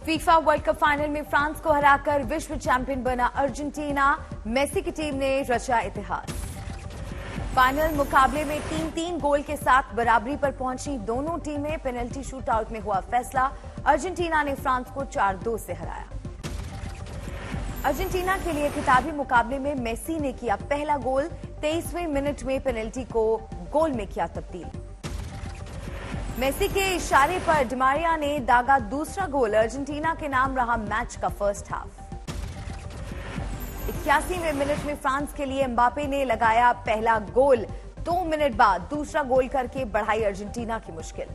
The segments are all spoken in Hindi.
फीफा वर्ल्ड कप फाइनल में फ्रांस को हराकर विश्व चैंपियन बना अर्जेंटीना। मेसी की टीम ने रचा इतिहास। फाइनल मुकाबले में 3-3 गोल के साथ बराबरी पर पहुंची दोनों टीमें। पेनल्टी शूटआउट में हुआ फैसला। अर्जेंटीना ने फ्रांस को 4-2 से हराया। अर्जेंटीना के लिए खिताबी मुकाबले में मेसी ने किया पहला गोल। 23वें मिनट में पेनल्टी को गोल में किया तब्दील। मेसी के इशारे पर डिमारिया ने दागा दूसरा गोल। अर्जेंटीना के नाम रहा मैच का फर्स्ट हाफ। 81वें मिनट में फ्रांस के लिए एम्बापे ने लगाया पहला गोल। 2 मिनट बाद दूसरा गोल करके बढ़ाई अर्जेंटीना की मुश्किल।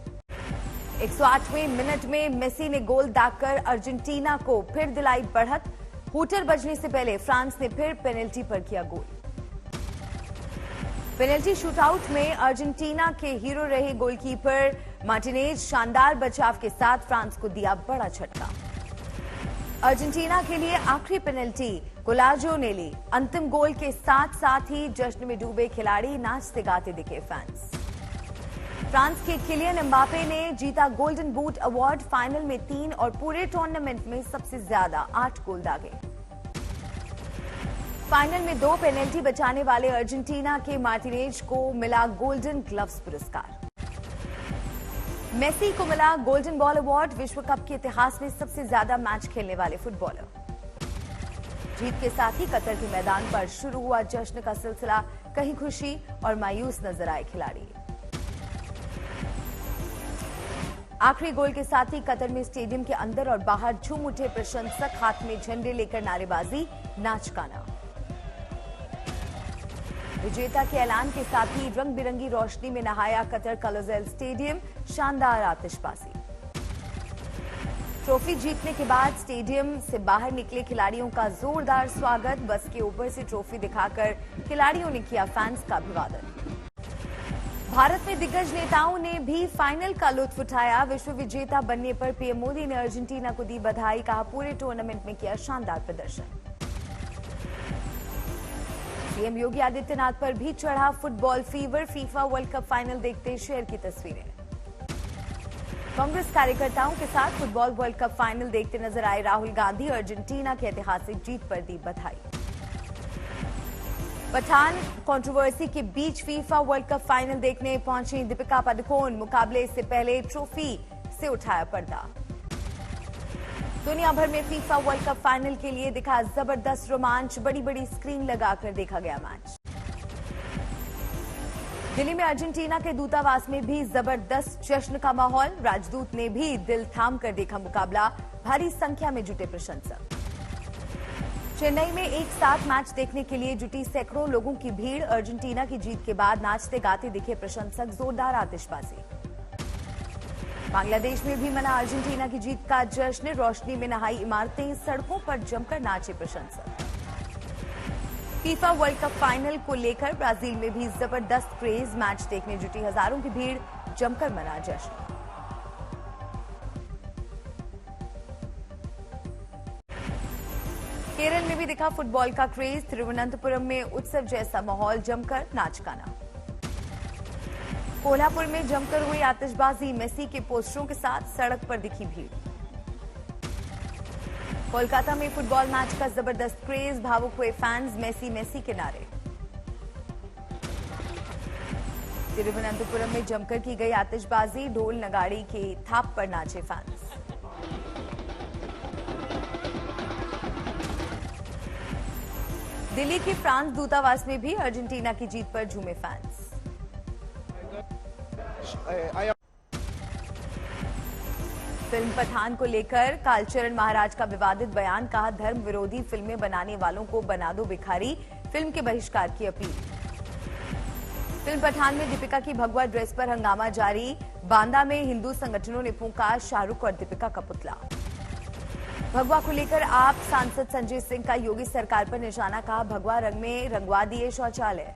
108वें मिनट में मेसी ने गोल दागकर अर्जेंटीना को फिर दिलाई बढ़त। हूटर बजने से पहले फ्रांस ने फिर पेनल्टी पर किया गोल। पेनल्टी शूटआउट में अर्जेंटीना के हीरो रहे गोलकीपर मार्टिनेज शानदार बचाव के साथ फ्रांस को दिया बड़ा झटका। अर्जेंटीना के लिए आखिरी पेनल्टी कोलाजो ने ली। अंतिम गोल के साथ साथ ही जश्न में डूबे खिलाड़ी नाचते गाते दिखे फैंस। फ्रांस के किलियन एम्बापे ने जीता गोल्डन बूट अवार्ड। फाइनल में 3 और पूरे टूर्नामेंट में सबसे ज्यादा 8 गोल दागे। फाइनल में 2 पेनल्टी बचाने वाले अर्जेंटीना के मार्टिनेज को मिला गोल्डन ग्लव्स पुरस्कार। मेसी को मिला गोल्डन बॉल अवार्ड। विश्व कप के इतिहास में सबसे ज्यादा मैच खेलने वाले फुटबॉलर। जीत के साथ ही कतर के मैदान पर शुरू हुआ जश्न का सिलसिला। कहीं खुशी और मायूस नजर आए खिलाड़ी। आखिरी गोल के साथ ही कतर में स्टेडियम के अंदर और बाहर झूम उठे प्रशंसक। हाथ में झंडे लेकर नारेबाजी, नाच गाना। विजेता के ऐलान के साथ ही रंग बिरंगी रोशनी में नहाया कतर का लोसेल स्टेडियम। शानदार आतिशबाजी। ट्रॉफी जीतने के बाद स्टेडियम से बाहर निकले खिलाड़ियों का जोरदार स्वागत। बस के ऊपर से ट्रॉफी दिखाकर खिलाड़ियों ने किया फैंस का अभिवादन। भारत में दिग्गज नेताओं ने भी फाइनल का लुत्फ उठाया। विश्व विजेता बनने पर पीएम मोदी ने अर्जेंटीना को दी बधाई। कहा पूरे टूर्नामेंट में किया शानदार प्रदर्शन। सीएम योगी आदित्यनाथ पर भी चढ़ा football fever. FIFA world cup final देखते शेयर की तस्वीरें। कांग्रेस कार्यकर्ताओं के साथ फुटबॉल वर्ल्ड कप फाइनल देखते नजर आए राहुल गांधी। अर्जेंटीना की ऐतिहासिक जीत पर दी बधाई। पठान कंट्रोवर्सी के बीच फीफा वर्ल्ड कप फाइनल देखने पहुंची दीपिका पादुकोण। मुकाबले से पहले ट्रॉफी से उठाया पर्दा। दुनिया भर में फीफा वर्ल्ड कप फाइनल के लिए दिखा जबरदस्त रोमांच। बड़ी बड़ी स्क्रीन लगाकर देखा गया मैच। दिल्ली में अर्जेंटीना के दूतावास में भी जबरदस्त जश्न का माहौल। राजदूत ने भी दिल थाम कर देखा मुकाबला। भारी संख्या में जुटे प्रशंसक। चेन्नई में एक साथ मैच देखने के लिए जुटी सैकड़ों लोगों की भीड़। अर्जेंटीना की जीत के बाद नाचते गाते दिखे प्रशंसक। जोरदार आतिशबाजी। बांग्लादेश में भी मना अर्जेंटीना की जीत का जश्न। रोशनी में नहाई इमारतें, सड़कों पर जमकर नाचे प्रशंसक। फीफा वर्ल्ड कप फाइनल को लेकर ब्राजील में भी जबरदस्त क्रेज। मैच देखने जुटी हजारों की भीड़, जमकर मना जश्न। केरल में भी दिखा फुटबॉल का क्रेज। तिरुवनंतपुरम में उत्सव जैसा माहौल, जमकर नाच गाना। कोल्हापुर में जमकर हुई आतिशबाजी। मेसी के पोस्टरों के साथ सड़क पर दिखी भीड़। कोलकाता में फुटबॉल मैच का जबरदस्त क्रेज। भावुक हुए फैंस। मेसी मेसी के नारे। तिरुवनंतपुरम में जमकर की गई आतिशबाजी। ढोल नगाड़ी की थाप पर नाचे फैंस। दिल्ली के फ्रांस दूतावास में भी अर्जेंटीना की जीत पर झूमे फैंस। फिल्म पठान को लेकर कालचरण महाराज का विवादित बयान। कहा धर्म विरोधी फिल्में बनाने वालों को बना दो भिखारी। फिल्म के बहिष्कार की अपील। फिल्म पठान में दीपिका की भगवा ड्रेस पर हंगामा जारी। बांदा में हिंदू संगठनों ने फूंका शाहरुख और दीपिका का पुतला। भगवा को लेकर आप सांसद संजय सिंह का योगी सरकार पर निशाना। कहा भगवा रंग में रंगवा दिए शौचालय।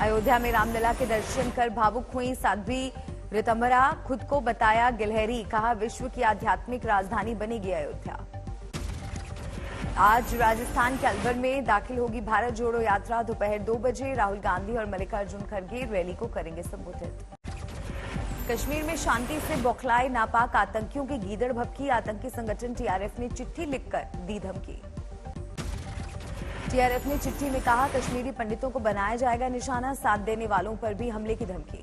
अयोध्या में रामलला के दर्शन कर भावुक हुई साध्वी ऋतंभरा। खुद को बताया गिलहरी। कहा विश्व की आध्यात्मिक राजधानी बनेगी अयोध्या। आज राजस्थान के अलवर में दाखिल होगी भारत जोड़ो यात्रा। दोपहर 2 बजे राहुल गांधी और मल्लिकार्जुन खड़गे रैली को करेंगे संबोधित। कश्मीर में शांति से बौखलाए नापाक आतंकियों की गीदड़ भभकी। आतंकी संगठन टीआरएफ ने चिट्ठी लिखकर दी धमकी। टीआरएफ ने चिट्ठी में कहा, कश्मीरी पंडितों को बनाया जाएगा निशाना, साथ देने वालों पर भी हमले की धमकी।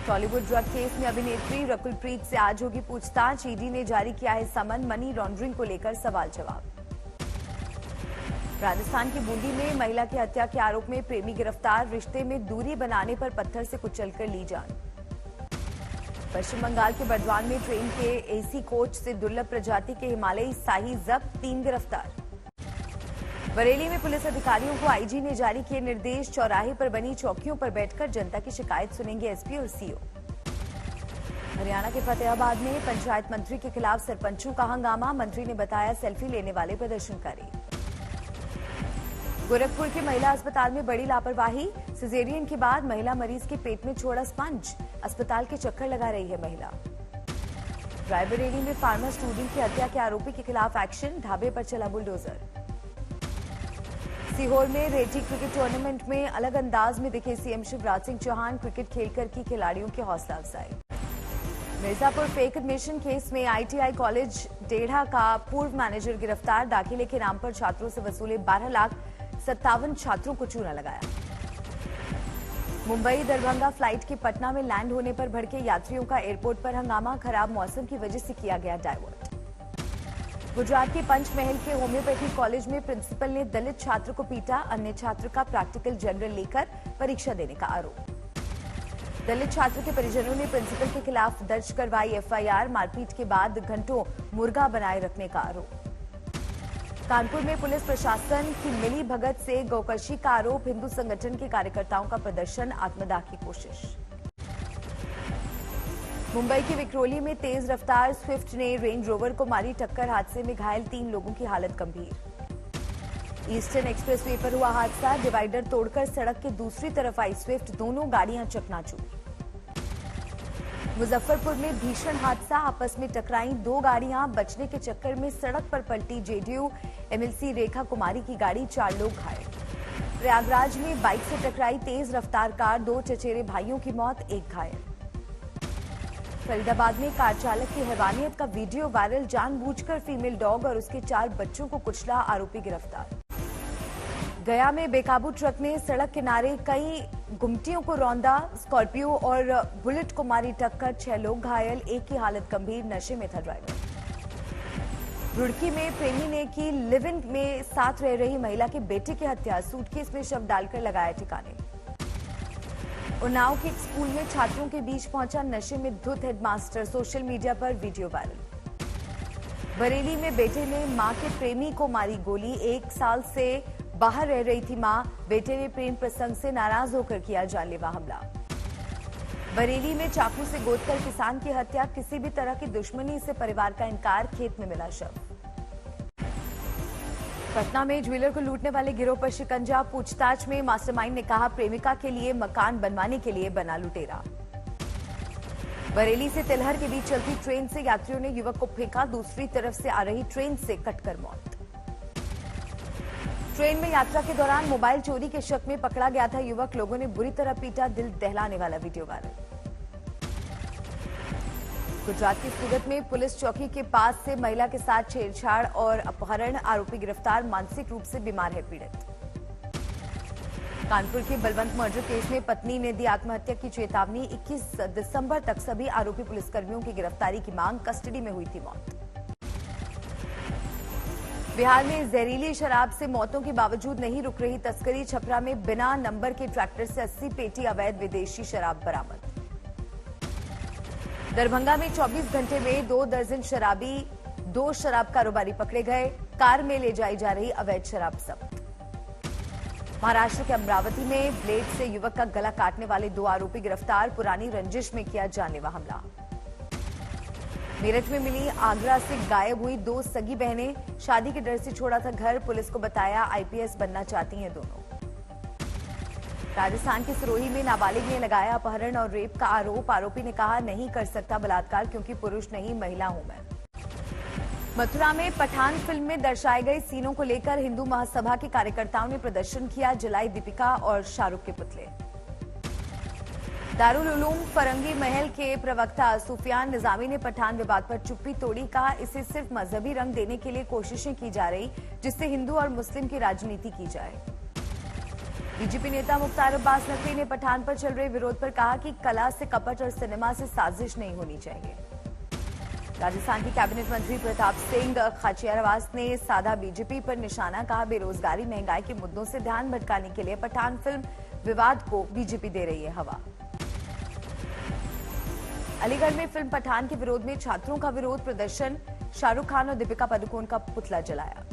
टॉलीवुड ड्रग केस में अभिनेत्री रकुल प्रीत से आज होगी पूछताछ। ईडी ने जारी किया है समन। मनी लॉन्ड्रिंग को लेकर सवाल जवाब। राजस्थान की बूंदी में महिला की हत्या के आरोप में प्रेमी गिरफ्तार। रिश्ते में दूरी बनाने पर पत्थर से कुचलकर ली जान। पश्चिम बंगाल के बर्दवान में ट्रेन के एसी कोच से दुर्लभ प्रजाति के हिमालयी शाही जब्त, 3 गिरफ्तार। बरेली में पुलिस अधिकारियों को आईजी ने जारी किए निर्देश। चौराहे पर बनी चौकियों पर बैठकर जनता की शिकायत सुनेंगे एसपी और सीओ। हरियाणा के फतेहाबाद में पंचायत मंत्री के खिलाफ सरपंचों का हंगामा। मंत्री ने बताया सेल्फी लेने वाले प्रदर्शनकारी। गोरखपुर के महिला अस्पताल में बड़ी लापरवाही। सिजेरियन के बाद महिला मरीज के पेट में छोड़ा स्पंज। अस्पताल के चक्कर लगा रही है महिला। रायबरेली में फार्मा स्टूडेंट की हत्या के आरोपी के खिलाफ एक्शन। ढाबे पर चला बुलडोजर। सीहोर में रेटी क्रिकेट टूर्नामेंट में अलग अंदाज में दिखे सीएम शिवराज सिंह चौहान। क्रिकेट खेलकर की खिलाड़ियों की हौसला अफजाई। मिर्जापुर फेक एडमिशन केस में आईटीआई कॉलेज डेढ़ा का पूर्व मैनेजर गिरफ्तार। दाखिले के नाम पर छात्रों से वसूले 12,57,000 छात्रों को चूना लगाया। मुंबई दरभंगा फ्लाइट के पटना में लैंड होने पर भड़के यात्रियों का एयरपोर्ट पर हंगामा। खराब मौसम की वजह से किया गया डायवर्ट। गुजरात के पंचमहल के होम्योपैथी कॉलेज में प्रिंसिपल ने दलित छात्र को पीटा। अन्य छात्र का प्रैक्टिकल जनरल लेकर परीक्षा देने का आरोप। दलित छात्र के परिजनों ने प्रिंसिपल के खिलाफ दर्ज करवाई एफआईआर। मारपीट के बाद घंटों मुर्गा बनाए रखने का आरोप। कानपुर में पुलिस प्रशासन की मिली भगत से गोकशी का आरोप। हिंदू संगठन के कार्यकर्ताओं का प्रदर्शन, आत्मदाह की कोशिश। मुंबई के विक्रोली में तेज रफ्तार स्विफ्ट ने रेंज रोवर को मारी टक्कर। हादसे में घायल 3 लोगों की हालत गंभीर। ईस्टर्न एक्सप्रेसवे पर हुआ हादसा। डिवाइडर तोड़कर सड़क के दूसरी तरफ आई स्विफ्ट। दोनों गाड़ियां चकनाचूर। मुजफ्फरपुर में भीषण हादसा। आपस में टकराई 2 गाड़ियां। बचने के चक्कर में सड़क पर पलटी जेडीयू एमएलसी रेखा कुमारी की गाड़ी। 4 लोग घायल। प्रयागराज में बाइक से टकराई तेज रफ्तार कार। 2 चचेरे भाइयों की मौत, 1 घायल। फरीदाबाद में कार चालक की हैवानियत का वीडियो वायरल। जानबूझकर फीमेल डॉग और उसके 4 बच्चों को कुचला, आरोपी गिरफ्तार। गया में बेकाबू ट्रक ने सड़क किनारे कई गुमटियों को रौंदा। स्कॉर्पियो और बुलेट को मारी टक्कर। 6 लोग घायल, 1 की हालत गंभीर। नशे में था ड्राइवर। रुड़की में प्रेमी ने की लिव इन में साथ रह रही महिला के बेटे की हत्या। सूटकेस में शव डालकर लगाया ठिकाने। उन्नाव के एक स्कूल में छात्रों के बीच पहुंचा नशे में धुत हेडमास्टर। सोशल मीडिया पर वीडियो वायरल। बरेली में बेटे ने मां के प्रेमी को मारी गोली। 1 साल से बाहर रह रही थी मां। बेटे ने प्रेम प्रसंग से नाराज होकर किया जानलेवा हमला। बरेली में चाकू से गोदकर किसान की हत्या। किसी भी तरह की दुश्मनी से परिवार का इनकार। खेत में मिला शव। पटना में ज्वेलर को लूटने वाले गिरोह पर शिकंजा। पूछताछ में मास्टरमाइंड ने कहा प्रेमिका के लिए मकान बनवाने के लिए बना लुटेरा। बरेली से तिलहर के बीच चलती ट्रेन से यात्रियों ने युवक को फेंका। दूसरी तरफ से आ रही ट्रेन से कटकर मौत। ट्रेन में यात्रा के दौरान मोबाइल चोरी के शक में पकड़ा गया था युवक। लोगों ने बुरी तरह पीटा। दिल दहलाने वाला वीडियो वायरल। गुजरात की सूरत में पुलिस चौकी के पास से महिला के साथ छेड़छाड़ और अपहरण। आरोपी गिरफ्तार। मानसिक रूप से बीमार है पीड़ित। कानपुर के बलवंत मर्डर केस में पत्नी ने दी आत्महत्या की चेतावनी। 21 दिसंबर तक सभी आरोपी पुलिसकर्मियों की गिरफ्तारी की मांग। कस्टडी में हुई थी मौत। बिहार में जहरीली शराब से मौतों के बावजूद नहीं रुक रही तस्करी। छपरा में बिना नंबर के ट्रैक्टर से 80 पेटी अवैध विदेशी शराब बरामद। दरभंगा में 24 घंटे में 2 दर्जन शराबी, 2 शराब कारोबारी पकड़े गए। कार में ले जाई जा रही अवैध शराब जब्त। महाराष्ट्र के अमरावती में ब्लेड से युवक का गला काटने वाले 2 आरोपी गिरफ्तार। पुरानी रंजिश में किया जानलेवा हमला। मेरठ में मिली आगरा से गायब हुई 2 सगी बहनें। शादी के डर से छोड़ा था घर। पुलिस को बताया आईपीएस बनना चाहती हैं दोनों। राजस्थान के सिरोही में नाबालिग ने लगाया अपहरण और रेप का आरोप। आरोपी ने कहा नहीं कर सकता बलात्कार क्योंकि पुरुष नहीं महिला हूं मैं। मथुरा में पठान फिल्म में दर्शाए गए सीनों को लेकर हिंदू महासभा के कार्यकर्ताओं ने प्रदर्शन किया। जलाई दीपिका और शाहरुख के पुतले। दारुल उलूम फरंगी महल के प्रवक्ता सुफियान निजामी ने पठान विवाद पर चुप्पी तोड़ी। कहा, इसे सिर्फ मजहबी रंग देने के लिए कोशिशें की जा रही, जिससे हिंदू और मुस्लिम की राजनीति की जाए। बीजेपी नेता मुख्तार अब्बास नकवी ने पठान पर चल रहे विरोध पर कहा कि कला से कपट और सिनेमा से साजिश नहीं होनी चाहिए। राजस्थान के कैबिनेट मंत्री प्रताप सिंह खाचरियावास ने साधा बीजेपी पर निशाना। कहा, बेरोजगारी महंगाई के मुद्दों से ध्यान भटकाने के लिए पठान फिल्म विवाद को बीजेपी दे रही है हवा। अलीगढ़ में फिल्म पठान के विरोध में छात्रों का विरोध प्रदर्शन। शाहरुख खान और दीपिका पादुकोण का पुतला जलाया।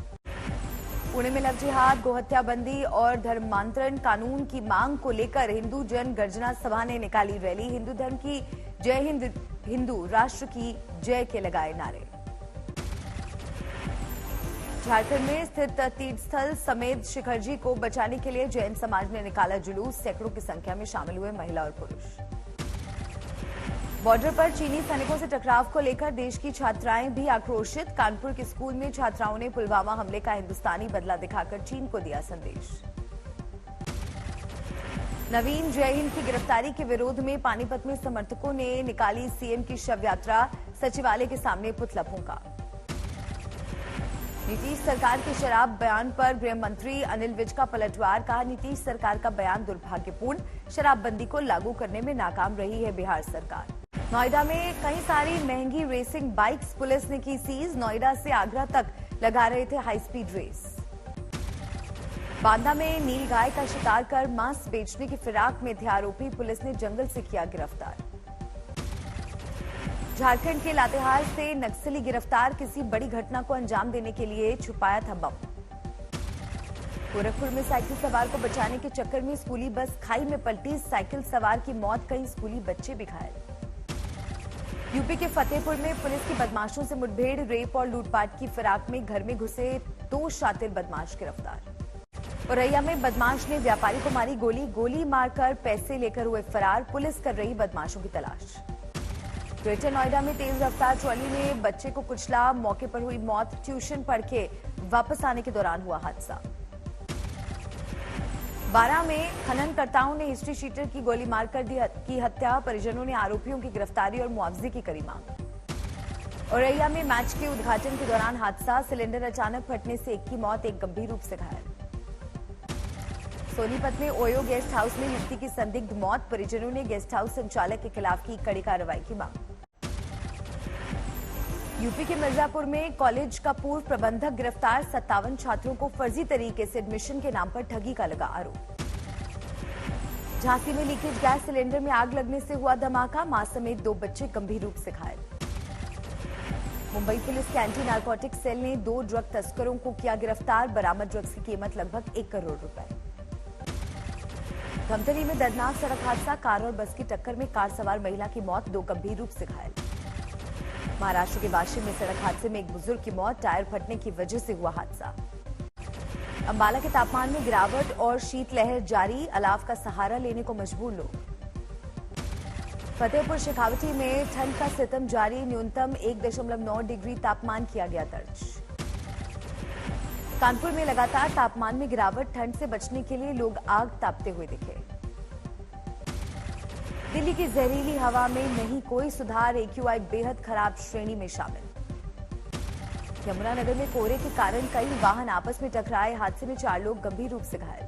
पुणे में लव जिहाद, गोहत्या बंदी और धर्मांतरण कानून की मांग को लेकर हिंदू जन गर्जना सभा ने निकाली रैली। हिंदू धर्म की जय हिंद, हिंदू राष्ट्र की जय के लगाए नारे। झारखंड में स्थित तीर्थस्थल समेत शिखरजी को बचाने के लिए जैन समाज ने निकाला जुलूस। सैकड़ों की संख्या में शामिल हुए महिला और पुरुष। बॉर्डर पर चीनी सैनिकों से टकराव को लेकर देश की छात्राएं भी आक्रोशित। कानपुर के स्कूल में छात्राओं ने पुलवामा हमले का हिंदुस्तानी बदला दिखाकर चीन को दिया संदेश। नवीन जय हिंद की गिरफ्तारी के विरोध में पानीपत में समर्थकों ने निकाली सीएम की शव यात्रा। सचिवालय के सामने पुतला फूंका। नीतीश सरकार के शराब बयान पर गृह मंत्री अनिल विज का पलटवार। कहा, नीतीश सरकार का बयान दुर्भाग्यपूर्ण। शराबबंदी को लागू करने में नाकाम रही है बिहार सरकार। नोएडा में कई सारी महंगी रेसिंग बाइक्स पुलिस ने की सीज। नोएडा से आगरा तक लगा रहे थे हाई स्पीड रेस। बांदा में नीलगाय का शिकार कर मांस बेचने की फिराक में थे आरोपी। पुलिस ने जंगल से किया गिरफ्तार। झारखंड के लातेहार से नक्सली गिरफ्तार। किसी बड़ी घटना को अंजाम देने के लिए छुपाया था बम। गोरखपुर में साइकिल सवार को बचाने के चक्कर में स्कूली बस खाई में पलटी। साइकिल सवार की मौत, कई स्कूली बच्चे भी घायल। यूपी के फतेहपुर में पुलिस की बदमाशों से मुठभेड़। रेप और लूटपाट की फिराक में घर में घुसे 2 शातिर बदमाश गिरफ्तार। औरैया में बदमाश ने व्यापारी को मारी गोली। गोली मारकर पैसे लेकर हुए फरार। पुलिस कर रही बदमाशों की तलाश। ग्रेटर नोएडा में तेज रफ्तार ट्रॉली ने बच्चे को कुचला। मौके पर हुई मौत। ट्यूशन पढ़ के वापस आने के दौरान हुआ हादसा। बारां में खननकर्ताओं ने हिस्ट्री शीटर की गोली मारकर की हत्या। परिजनों ने आरोपियों की गिरफ्तारी और मुआवजे की करी मांग। औरैया में मैच के उद्घाटन के दौरान हादसा। सिलेंडर अचानक फटने से एक की मौत, एक गंभीर रूप से घायल। सोनीपत में ओयो गेस्ट हाउस में युवती की संदिग्ध मौत। परिजनों ने गेस्ट हाउस संचालक के खिलाफ की कड़ी कार्रवाई की मांग। यूपी के मिर्जापुर में कॉलेज का पूर्व प्रबंधक गिरफ्तार। 57 छात्रों को फर्जी तरीके से एडमिशन के नाम पर ठगी का लगा आरोप। झांसी में लीकेज गैस सिलेंडर में आग लगने से हुआ धमाका। मां समेत 2 बच्चे गंभीर रूप से घायल। मुंबई पुलिस के एंटी नारकोटिक सेल ने 2 ड्रग तस्करों को किया गिरफ्तार। बरामद ड्रग्स की कीमत लगभग 1 करोड़ रुपए। धमतरी में दर्दनाक सड़क हादसा। कार और बस की टक्कर में कार सवार महिला की मौत, 2 गंभीर रूप से घायल। महाराष्ट्र के वाशिम में सड़क हादसे में एक बुजुर्ग की मौत। टायर फटने की वजह से हुआ हादसा। अंबाला के तापमान में गिरावट और शीतलहर जारी। अलाव का सहारा लेने को मजबूर लोग। फतेहपुर शेखावटी में ठंड का सितम जारी। न्यूनतम 1.9 डिग्री तापमान किया गया दर्ज। कानपुर में लगातार तापमान में गिरावट। ठंड से बचने के लिए लोग आग तापते हुए दिखे। दिल्ली की जहरीली हवा में नहीं कोई सुधार। AQI बेहद खराब श्रेणी में शामिल। यमुनानगर में कोहरे के कारण कई वाहन आपस में टकराए। हादसे में 4 लोग गंभीर रूप से घायल।